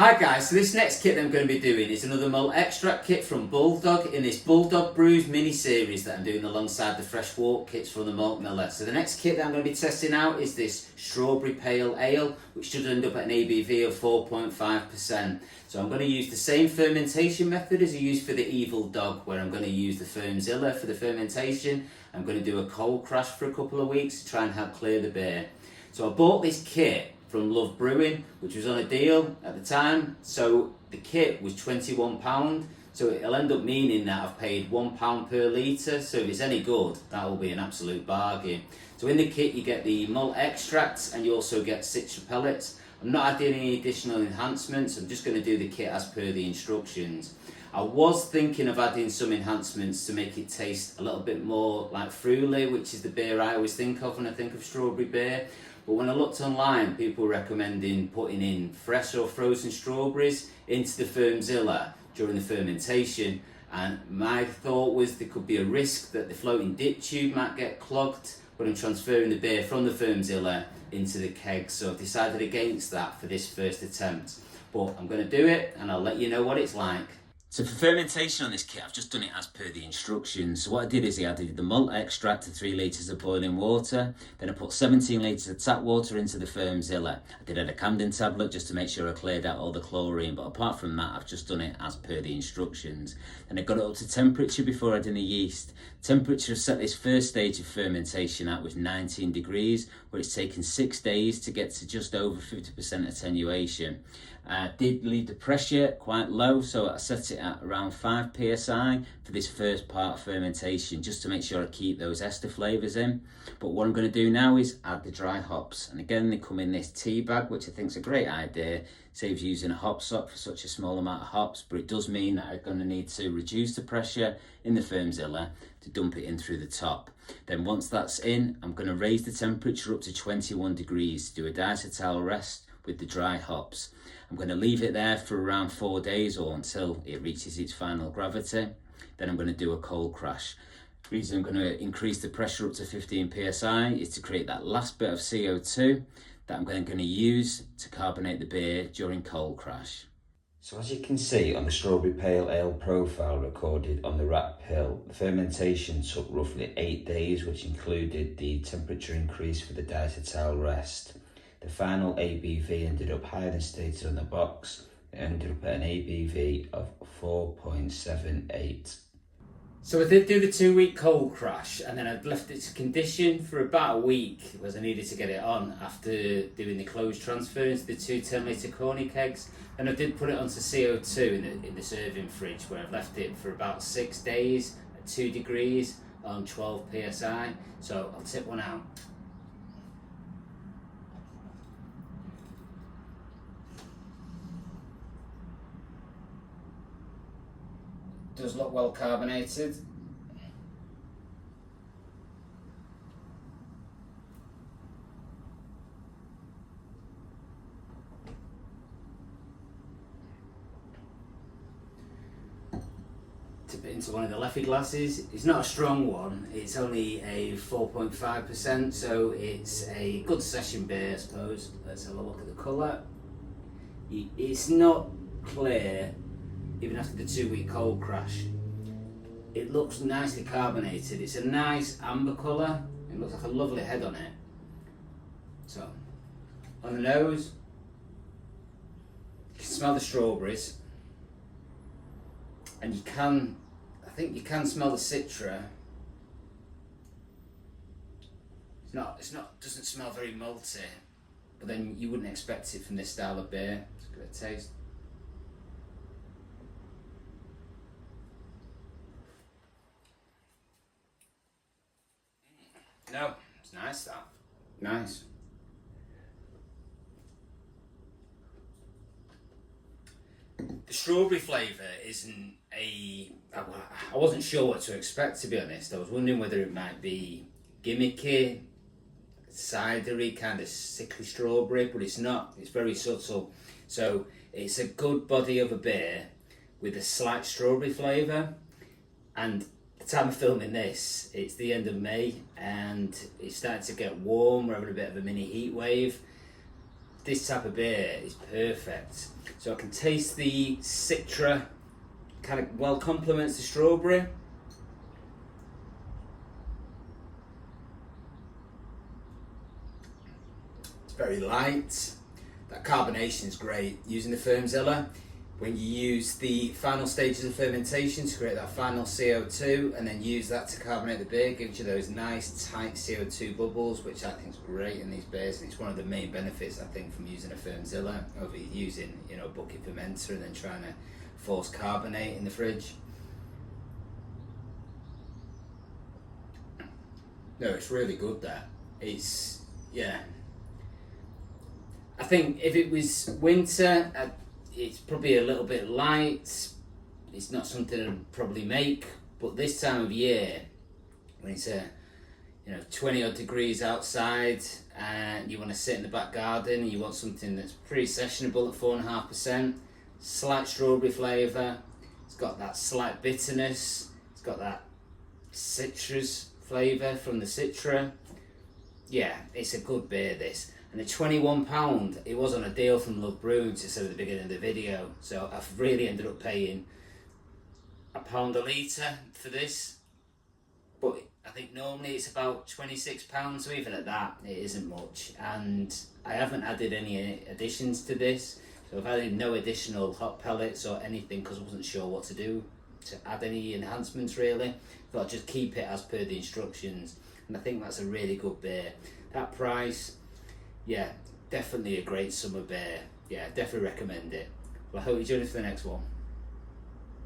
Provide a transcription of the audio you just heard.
Hi guys, so this next kit that I'm going to be doing is another malt extract kit from Bulldog in this Bulldog Brews mini series that I'm doing alongside the fresh walk kits from the malt miller. So the next kit that I'm going to be testing out is this strawberry pale ale, which should end up at an ABV of 4.5%. So I'm going to use the same fermentation method as I used for the Evil Dog, where I'm going to use the Firmzilla for the fermentation. I'm going to do a cold crash for a couple of weeks to try and help clear the beer. So I bought this kit from Love Brewing, which was on a deal at the time. So the kit was £21, so it'll end up meaning that I've paid £1 per litre. So if it's any good, that will be an absolute bargain. So in the kit you get the malt extracts and you also get citra pellets. I'm not adding any additional enhancements, I'm just going to do the kit as per the instructions. I was thinking of adding some enhancements to make it taste a little bit more like Fruity, which is the beer I always think of when I think of strawberry beer. But when I looked online, people were recommending putting in fresh or frozen strawberries into the Firmzilla during the fermentation. And my thought was there could be a risk that the floating dip tube might get clogged when I'm transferring the beer from the Firmzilla into the keg. So I've decided against that for this first attempt. But I'm going to do it and I'll let you know what it's like. So for fermentation on this kit, I've just done it as per the instructions. So what I did is I added the malt extract to 3 litres of boiling water. Then I put 17 litres of tap water into the Firmzilla. I did add a Camden tablet just to make sure I cleared out all the chlorine. But apart from that, I've just done it as per the instructions. Then I got it up to temperature before adding the yeast. Temperature I've set this first stage of fermentation at was 19 degrees, where it's taken 6 days to get to just over 50% attenuation. I did leave the pressure quite low, so I set it at around 5 psi for this first part of fermentation, just to make sure I keep those ester flavours in. But what I'm going to do now is add the dry hops, and again they come in this tea bag, which I think is a great idea. Saves using a hop sock for such a small amount of hops, but it does mean that I'm going to need to reduce the pressure in the Firmzilla to dump it in through the top. Then once that's in, I'm going to raise the temperature up to 21 degrees to do a diacetyl rest with the dry hops. I'm going to leave it there for around 4 days or until it reaches its final gravity. Then I'm going to do a cold crash. The reason I'm going to increase the pressure up to 15 psi is to create that last bit of CO2 that I'm going to use to carbonate the beer during cold crash. So as you can see on the strawberry pale ale profile recorded on the wrap pill, the fermentation took roughly 8 days, which included the temperature increase for the diacetyl rest. The final ABV ended up higher than stated on the box. It ended up at an ABV of 4.78. So I did do the 2-week cold crash, and then I'd left it to condition for about a week because I needed to get it on after doing the closed transfer into the 2 10-litre corny kegs. And I did put it onto CO2 in the serving fridge, where I've left it for about 6 days at 2 degrees on 12 psi. So I'll tip one out. Does look well carbonated. Tip it into one of the Leffy glasses. It's not a strong one, it's only a 4.5%, so it's a good session beer, I suppose. Let's have a look at the colour. It's not clear even after the 2-week cold crash. It looks nicely carbonated. It's a nice amber colour. It looks like a lovely head on it. So, on the nose, you can smell the strawberries, and I think you can smell the citra. Doesn't smell very malty, but then you wouldn't expect it from this style of beer. Let's give it a taste. No, it's nice that. Nice. The strawberry flavour isn't I wasn't sure what to expect, to be honest. I was wondering whether it might be gimmicky, cidery, kind of sickly strawberry, but it's not. It's very subtle. So it's a good body of a beer with a slight strawberry flavour, and the time of filming this, it's the end of May and it's starting to get warm. We're having a bit of a mini heat wave. this type of beer is perfect. So I can taste the citra, kind of well complements the strawberry. It's very light. That carbonation is great. Using the Firmzilla, when you use the final stages of fermentation to create that final CO2 and then use that to carbonate the beer, gives you those nice tight CO2 bubbles, which I think is great in these beers, and it's one of the main benefits I think from using a Firmzilla over using, you know, a bucket fermenter and then trying to force carbonate in the fridge. No, it's really good there. It's, yeah. I think if it was winter, it's probably a little bit light. It's not something I'd probably make, but this time of year, when it's 20 odd degrees outside, and you want to sit in the back garden, and you want something that's pretty sessionable at 4.5%, slight strawberry flavour. It's got that slight bitterness. It's got that citrus flavour from the citra. Yeah, it's a good beer, this. And the £21, it was on a deal from Love Brewing, to say at the beginning of the video. So I've really ended up paying £1 a litre for this. But I think normally it's about £26, so even at that, it isn't much. And I haven't added any additions to this. So I've added no additional hot pellets or anything, because I wasn't sure what to do to add any enhancements really. Thought I'd just keep it as per the instructions. And I think that's a really good beer. That price, yeah, definitely a great summer beer. Yeah, definitely recommend it. Well, I hope you join us for the next one.